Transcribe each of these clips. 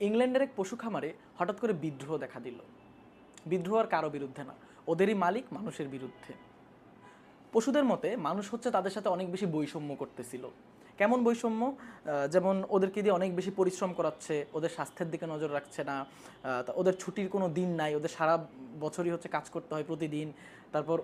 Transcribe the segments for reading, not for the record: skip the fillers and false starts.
ইংল্যান্ডের এক পশু খামারে হঠাৎ করে বিদ্রোহ দেখা দিল। বিদ্রোহ আর কারো বিরুদ্ধে না, ওদেরই মালিক মানুষের বিরুদ্ধে। পশুদের মতে মানুষ হচ্ছে তাদের সাথে অনেক বেশি বৈষম্য করতেছিল। কেমন বৈষম্য? যেমন ওদেরকে দিয়ে অনেক বেশি পরিশ্রম করাচ্ছে, ওদের স্বাস্থ্যের দিকে নজর রাখছে না, ওদের ছুটির কোনো দিন নাই, ওদের সারা বছরই হচ্ছে কাজ করতে হয় প্রতিদিন। তারপর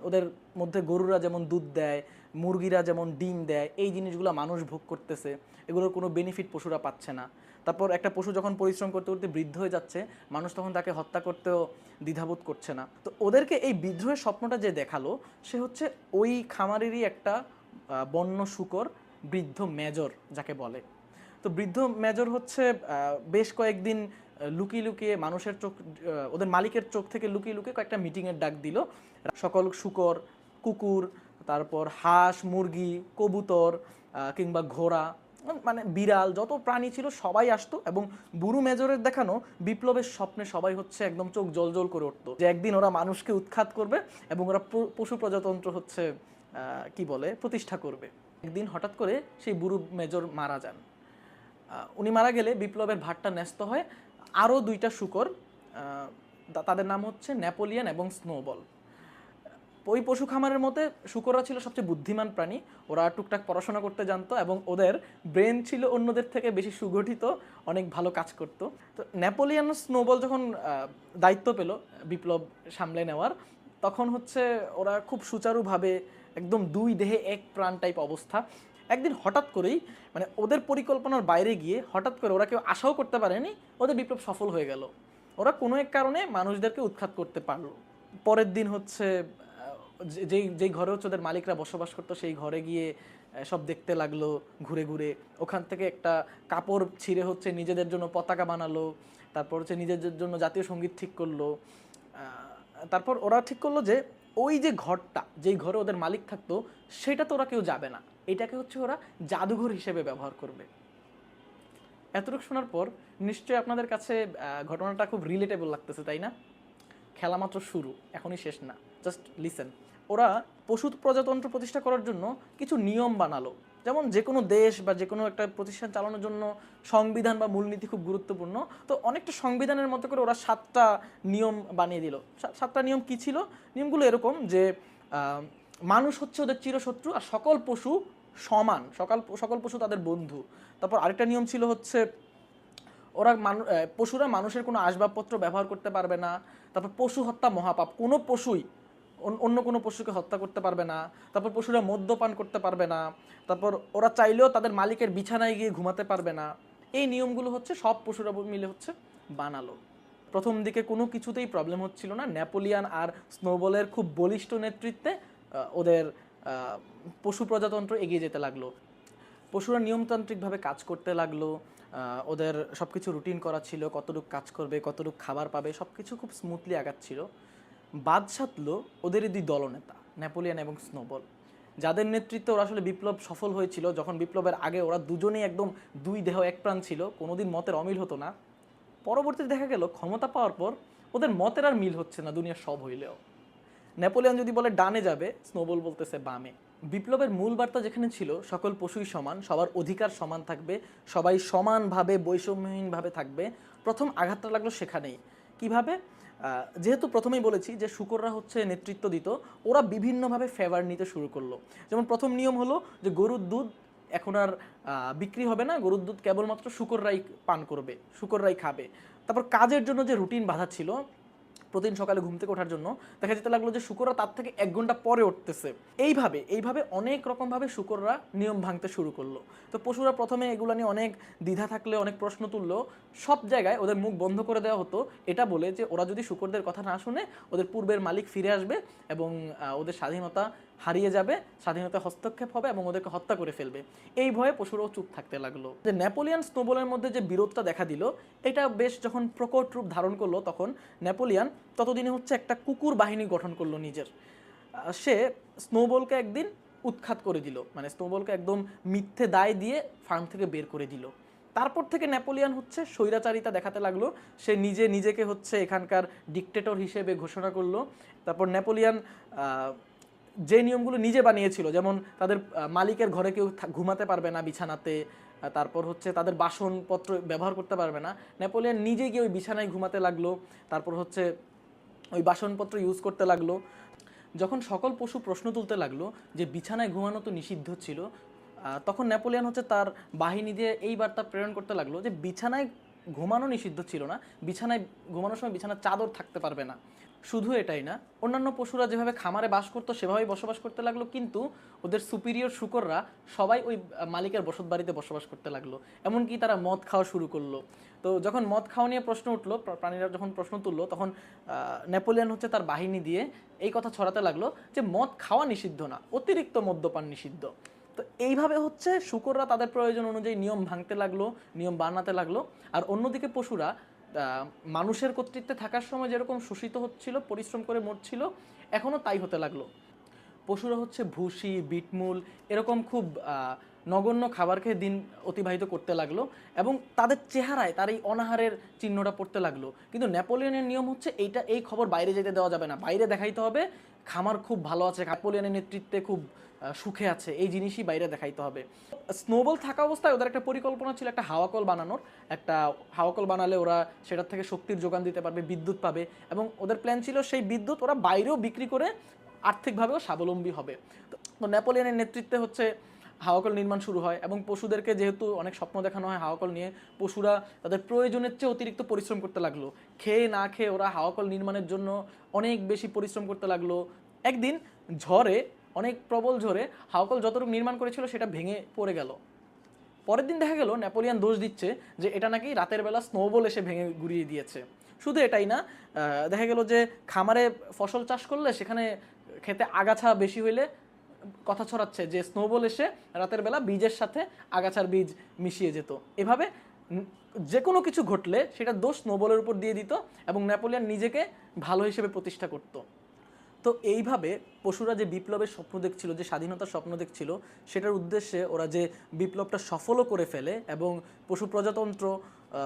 ওদের মধ্যে গরুরা যেমন দুধ দেয়, মুরগিরা যেমন ডিম দেয়, এই জিনিসগুলো মানুষ ভোগ করতেছে, এগুলোর কোনো বেনিফিট পশুরা পাচ্ছে না। তারপর একটা পশু যখন পরিশ্রম করতে করতে বৃদ্ধ হয়ে যাচ্ছে, মানুষ তখন তাকে হত্যা করতেও দ্বিধাবোধ করছে না। তো ওদেরকে এই বিদ্রোহের স্বপ্নটা যে দেখালো, সে হচ্ছে ওই খামারেরই একটা বন্য শূকর, বৃদ্ধ মেজর যাকে বলে। তো বৃদ্ধ মেজর হচ্ছে বেশ কয়েকদিন লুকিয়ে লুকিয়ে মানুষের চোখ, ওদের মালিকের চোখ থেকে লুকিয়ে লুকিয়ে কয়েকটা মিটিংয়ের ডাক দিল। সকল শূকর, কুকুর, তারপর হাঁস, মুরগি, কবুতর, কিংবা ঘোড়া, মানে বিড়াল, যত প্রাণী ছিল সবাই আসতো এবং বুড়ো মেজরের দেখানো বিপ্লবের স্বপ্নে সবাই হচ্ছে একদম চোখ জলজল করে উঠতো যে একদিন ওরা মানুষকে উৎখাত করবে এবং ওরা পশু প্রজাতন্ত্র হচ্ছে কি বলে প্রতিষ্ঠা করবে। একদিন হঠাৎ করে সেই বুড়ো মেজর মারা যান। উনি মারা গেলে বিপ্লবের ভারটা ন্যস্ত হয় আরও দুইটা শূকর, তাদের নাম হচ্ছে নেপোলিয়ন এবং স্নোবল। ওই পশু খামারের মধ্যে শূকররা ছিল সবচেয়ে বুদ্ধিমান প্রাণী। ওরা টুকটাক পড়াশোনা করতে জানতো এবং ওদের ব্রেন ছিল অন্যদের থেকে বেশি সুগঠিত, অনেক ভালো কাজ করতো। তো নেপোলিয়ন স্নোবল যখন দায়িত্ব পেল বিপ্লব সামলে নেওয়ার, তখন হচ্ছে ওরা খুব সুচারুভাবে একদম দুই দেহে এক প্রাণ টাইপ অবস্থা। একদিন হঠাৎ করেই, মানে ওদের পরিকল্পনার বাইরে গিয়ে হঠাৎ করে, ওরা কেউ আশাও করতে পারেনি, ওদের বিপ্লব সফল হয়ে গেল। ওরা কোনো এক কারণে মানুষদেরকে উৎখাত করতে পারলো। পরের দিন হচ্ছে যেই যেই ঘরে হচ্ছে ওদের মালিকরা বসবাস করতো, সেই ঘরে গিয়ে সব দেখতে লাগলো ঘুরে ঘুরে। ওখান থেকে একটা কাপড় ছিঁড়ে হচ্ছে নিজেদের জন্য পতাকা বানালো। তারপর হচ্ছে নিজেদের জন্য জাতীয় সঙ্গীত ঠিক করলো। তারপর ওরা ঠিক করলো যে ওই যে ঘরটা, যেই ঘরে ওদের মালিক থাকতো, সেটা তো ওরা কেউ যাবে না, এটাকে হচ্ছে ওরা জাদুঘর হিসেবে ব্যবহার করবে। এতটুকু শোনার পর নিশ্চয়ই আপনাদের কাছে ঘটনাটা খুব রিলেটেবল লাগতেছে, তাই না? খেলা মাত্র শুরু, এখনই শেষ না, জাস্ট লিসেন। ওরা পশু প্রজাতন্ত্র প্রতিষ্ঠা করার জন্য কিছু নিয়ম বানালো। যেমন যে কোনো দেশ বা যে কোনো একটা প্রতিষ্ঠান চালানোর জন্য সংবিধান বা মূলনীতি খুব গুরুত্বপূর্ণ। তো অনেকটা সংবিধানের মতো করে ওরা 7টা নিয়ম বানিয়ে দিল। 7টা নিয়ম কি ছিল? নিয়মগুলো এরকম যে মানুষ হচ্ছে ওদের চিরশত্রু আর সকল পশু সমান, সকল পশু তাদের বন্ধু। তারপর আরেকটা নিয়ম ছিল হচ্ছে ওরা পশুরা মানুষের কোনো আসবাবপত্র ব্যবহার করতে পারবে না। তারপর পশু হত্যা মহাপাপ, কোনো পশুই অন্য কোনো পশুকে হত্যা করতে পারবে না। তারপর পশুরা মদ্যপান করতে পারবে না। তারপর ওরা চাইলেও তাদের মালিকের বিছানায় গিয়ে ঘুমাতে পারবে না। এই নিয়মগুলো হচ্ছে সব পশুরা মিলে হচ্ছে বানালো। প্রথম দিকে কোনো কিছুতেই প্রবলেম হচ্ছিল না। নেপোলিয়ান আর স্নোবলের খুব বলিষ্ঠ নেতৃত্বে ওদের পশু প্রজাতন্ত্র এগিয়ে যেতে লাগলো। পশুরা নিয়মতান্ত্রিকভাবে কাজ করতে লাগলো। ওদের সব কিছু রুটিন করা ছিল, কতটুকু কাজ করবে, কতটুকু খাবার পাবে, সব কিছু খুব স্মুথলি আগাচ্ছিল। বাদ সাধলো ওদেরই দুই দলনেতা, নেপোলিয়ন এবং স্নোবল, যাদের নেতৃত্বে ওরা আসলে বিপ্লব সফল হয়েছিল। যখন বিপ্লবের আগে ওরা দুজনেই একদম দুই দেহ এক প্রাণ ছিল, কোনোদিন মতের অমিল হতো না। পরবর্তীতে দেখা গেল ক্ষমতা পাওয়ার পর ওদের মতের আর মিল হচ্ছে না দুনিয়ার সব হইলেও। নেপোলিয়ন যদি বলে ডানে যাবে, স্নোবল বলতেছে বামে। বিপ্লবের মূল বার্তা যেখানে ছিল সকল পশুই সমান, সবার অধিকার সমান থাকবে, সবাই সমানভাবে বৈষম্যহীনভাবে থাকবে, প্রথম আঘাতটা লাগলো সেখানেই। কিভাবে? যেহেতু প্রথমেই বলেছি যে শূকররা হচ্ছে নেতৃত্ব দিত, ওরা বিভিন্নভাবে ফেভার নিতে শুরু করলো। যেমন প্রথম নিয়ম হলো যে গরুর দুধ এখন আর বিক্রি হবে না, গরুর দুধ কেবলমাত্র শূকররাই পান করবে, শূকররাই খাবে। তারপর কাজের জন্য যে রুটিন বাঁধা ছিল, প্রতিদিন সকালে ঘুম থেকে ওঠার জন্য, দেখা যেতে লাগলো যে শূকররা তার থেকে 1 ঘন্টা পরে উঠতেছে। এইভাবে অনেক রকমভাবে শূকররা নিয়ম ভাঙতে শুরু করলো। তো পশুরা প্রথমে এগুলো নিয়ে অনেক দ্বিধা থাকলে, অনেক প্রশ্ন তুললো। সব জায়গায় ওদের মুখ বন্ধ করে দেওয়া হতো এটা বলে যে ওরা যদি শূকরদের কথা না শুনে, ওদের পূর্বের মালিক ফিরে আসবে এবং ওদের স্বাধীনতা হারিয়ে যাবে, স্বাধীনতা হস্তক্ষেপ হবে এবং ওদেরকে হত্যা করে ফেলবে। এই ভয়ে পশুরাও চুপ থাকতে লাগলো। যে নেপোলিয়ান স্নোবলের মধ্যে যে বিরোধটা দেখা দিল, এটা বেশ যখন প্রকট রূপ ধারণ করলো, তখন নেপোলিয়ান ততদিনে হচ্ছে একটা কুকুর বাহিনী গঠন করলো নিজের। সে স্নোবলকে একদিন উৎখাত করে দিল, মানে স্নোবলকে একদম মিথ্যে দায় দিয়ে ফার্ম থেকে বের করে দিল। তারপর থেকে নেপোলিয়ান হচ্ছে স্বৈরাচারিতা দেখাতে লাগলো। সে নিজেকে হচ্ছে এখানকার ডিক্টেটর হিসেবে ঘোষণা করলো। তারপর নেপোলিয়ান যে নিয়মগুলো নিজে বানিয়েছিল, যেমন তাদের মালিকের ঘরে কেউ ঘুমাতে পারবে না বিছানাতে, তারপর হচ্ছে তাদের বাসনপত্র ব্যবহার করতে পারবে না। নেপোলিয়ন নিজে গিয়ে ওই বিছানায় ঘুমাতে লাগলো, তারপর হচ্ছে ওই বাসনপত্র ইউজ করতে লাগলো। যখন সকল পশু প্রশ্ন তুলতে লাগলো যে বিছানায় ঘুমানো তো নিষিদ্ধ ছিল, তখন নেপোলিয়ন হচ্ছে তার বাহিনী দিয়ে এই বার্তা প্রেরণ করতে লাগলো যে বিছানায় ঘুমানো নিষিদ্ধ ছিল না, বিছানায় ঘুমানোর সময় বিছানার চাদর থাকতে পারবে না। শুধু এটাই না, অন্যান্য পশুরা যেভাবে খামারে বাস করতো সেভাবেই বসবাস করতে লাগলো, কিন্তু ওদের সুপিরিয়র শূকররা সবাই ওই মালিকের বসত বাড়িতে বসবাস করতে লাগলো। এমনকি তারা মদ খাওয়া শুরু করলো। তো যখন মদ খাওয়া নিয়ে প্রশ্ন উঠলো, প্রাণীরা যখন প্রশ্ন তুললো, তখন নেপোলিয়ন হচ্ছে তার বাহিনী দিয়ে এই কথা ছড়াতে লাগলো যে মদ খাওয়া নিষিদ্ধ না, অতিরিক্ত মদ্যপান নিষিদ্ধ। তো এইভাবে হচ্ছে শূকররা তাদের প্রয়োজন অনুযায়ী নিয়ম ভাঙতে লাগলো, নিয়ম বানাতে লাগলো। আর অন্যদিকে পশুরা মানুষের কর্তৃত্বে থাকার সময় যেরকম শোষিত হচ্ছিল, পরিশ্রম করে মরছিল, এখনও তাই হতে লাগলো। পশুরা হচ্ছে ভুসি, বিটমূল এরকম খুব নগণ্য খাবার খেয়ে দিন অতিবাহিত করতে লাগলো, এবং তাদের চেহারায় তার এই অনাহারের চিহ্নটা পড়তে লাগলো। কিন্তু নেপোলিয়নের নিয়ম হচ্ছে এই খবর বাইরে যেতে দেওয়া যাবে না, বাইরে দেখাইতে হবে খামার খুব ভালো আছে, নেপোলিয়নের নেতৃত্বে খুব সুখে আছে, এই জিনিসই বাইরে দেখাইতে হবে। স্নোবল থাকা অবস্থায় ওদের একটা পরিকল্পনা ছিল একটা হাওয়াকল বানানোর। একটা হাওয়াকল বানালে ওরা সেটার থেকে শক্তির যোগান দিতে পারবে, বিদ্যুৎ পাবে, এবং ওদের প্ল্যান ছিল সেই বিদ্যুৎ ওরা বাইরেও বিক্রি করে আর্থিকভাবেও স্বাবলম্বী হবে। তো নেপোলিয়নের নেতৃত্বে হচ্ছে হাওয়াকল নির্মাণ শুরু হয়, এবং পশুদেরকে যেহেতু অনেক স্বপ্ন দেখানো হয় হাওয়াকল নিয়ে, পশুরা তাদের প্রয়োজনের চেয়ে অতিরিক্ত পরিশ্রম করতে লাগলো। খেয়ে না খেয়ে ওরা হাওয়াকল নির্মাণের জন্য অনেক বেশি পরিশ্রম করতে লাগলো। একদিন ঝড়ে, অনেক প্রবল ঝড়ে হাওয়াকল যতটুকু নির্মাণ করেছিল সেটা ভেঙে পড়ে গেল। পরের দিন দেখা গেল নেপোলিয়ন দোষ দিচ্ছে যে এটা নাকি রাতের বেলা স্নোবল এসে ভেঙে গুড়িয়ে দিয়েছে। শুধু এটাই না, দেখা গেল যে খামারে ফসল চাষ করলে সেখানে খেতে আগাছা বেশি হইলে কথা ছড়াচ্ছে যে স্নোবল এসে রাতের বেলা বীজের সাথে আগাছার বীজ মিশিয়ে যেত। এভাবে যে কোনো কিছু ঘটলে সেটা দোষ স্নোবলের উপর দিয়ে দিত, এবং নেপোলিয়ন নিজেকে ভালো হিসেবে প্রতিষ্ঠা করত। তো এইভাবে পশুরা যে বিপ্লবের স্বপ্ন দেখছিল, যে স্বাধীনতার স্বপ্ন দেখছিল, সেটার উদ্দেশ্যে ওরা যে বিপ্লবটা সফলও করে ফেলে এবং পশু প্রজাতন্ত্র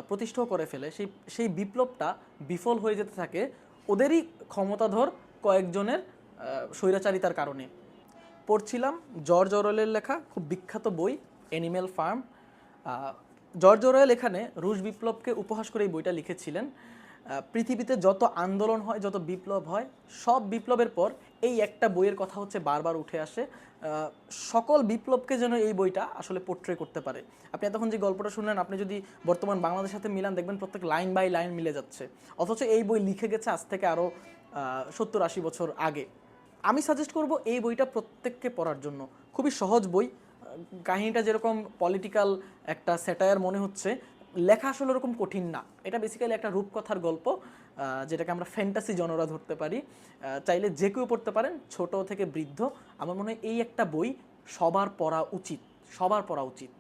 প্রতিষ্ঠাও করে ফেলে, সেই বিপ্লবটা বিফল হয়ে যেতে থাকে ওদেরই ক্ষমতাধর কয়েকজনের স্বৈরাচারিতার কারণে। পড়ছিলাম জর্জ অরওয়েলের লেখা খুব বিখ্যাত বই অ্যানিম্যাল ফার্ম। জর্জ অরওয়েল এখানে রুশ বিপ্লবকে উপহাস করে এই বইটা লিখেছিলেন। পৃথিবীতে যত আন্দোলন হয়, যত বিপ্লব হয়, সব বিপ্লবের পর এই একটা বইয়ের কথা হচ্ছে বারবার উঠে আসে। সকল বিপ্লবকে যেন এই বইটা আসলে পোর্ট্রে করতে পারে। আপনি এতক্ষণ যে গল্পটা শুনলেন, আপনি যদি বর্তমান বাংলাদেশের সাথে মিলান, দেখবেন প্রত্যেক লাইন বাই লাইন মিলে যাচ্ছে, অথচ এই বই লিখে গেছে আজ থেকে আরও 70-80 বছর আগে। আমি সাজেস্ট করব এই বইটা প্রত্যেককে পড়ার জন্য। খুবই সহজ বই। কাহিনীটা যেরকম পলিটিক্যাল একটা স্যাটায়ার মনে হচ্ছে, লেখা আসলে ওরকম কঠিন না। এটা বেসিক্যালি একটা রূপকথার গল্প, যেটাকে আমরা ফ্যান্টাসি জনরা ধরতে পারি। চাইলে যে কেউ পড়তে পারেন, ছোট থেকে বৃদ্ধ। আমার মনে হয় এই একটা বই সবার পড়া উচিত, সবার পড়া উচিত।